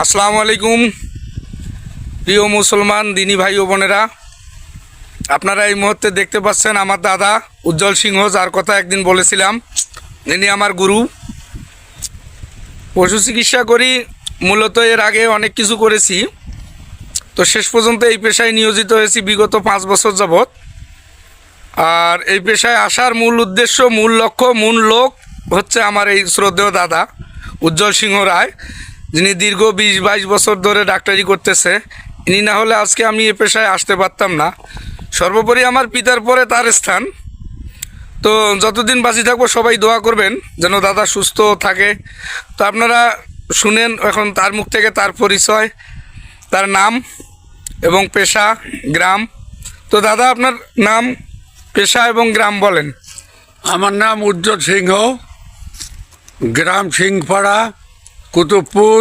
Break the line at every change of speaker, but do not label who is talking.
আসসালামু আলাইকুম প্রিয় মুসলমান দিনী ভাই ও বোনেরা, আপনারা এই মুহূর্তে দেখতে পাচ্ছেন আমার দাদা উজ্জ্বল সিংহ, যার কথা একদিন বলেছিলাম। ইনি আমার গুরু। পশু চিকিৎসা করি, মূলত এর আগে অনেক কিছু করেছি, তো শেষ পর্যন্ত এই পেশায় নিয়োজিত হয়েছি বিগত 5 বছর যাবৎ। আর এই পেশায় আসার মূল উদ্দেশ্য, মূল লক্ষ্য, মূল লোক হচ্ছে আমার এই শ্রদ্ধেয় দাদা উজ্জ্বল সিংহ রায়, যিনি দীর্ঘ 20-22 বছর ধরে ডাক্তারি করতেছে। ইনি না হলে আজকে আমি এ পেশায় আসতে পারতাম না। সর্বোপরি আমার পিতার পরে তার স্থান। তো যতদিন বাঁচি থাকবো সবাই দোয়া করবেন যেন দাদা সুস্থ থাকে। তো আপনারা শুনেন এখন তার মুখ থেকে তার পরিচয়, তার নাম এবং পেশা, গ্রাম। তো দাদা, আপনার নাম, পেশা এবং গ্রাম বলেন।
আমার নাম উজ্জ্বল সিংহ, গ্রাম সিংপাড়া, কুতুবপুর।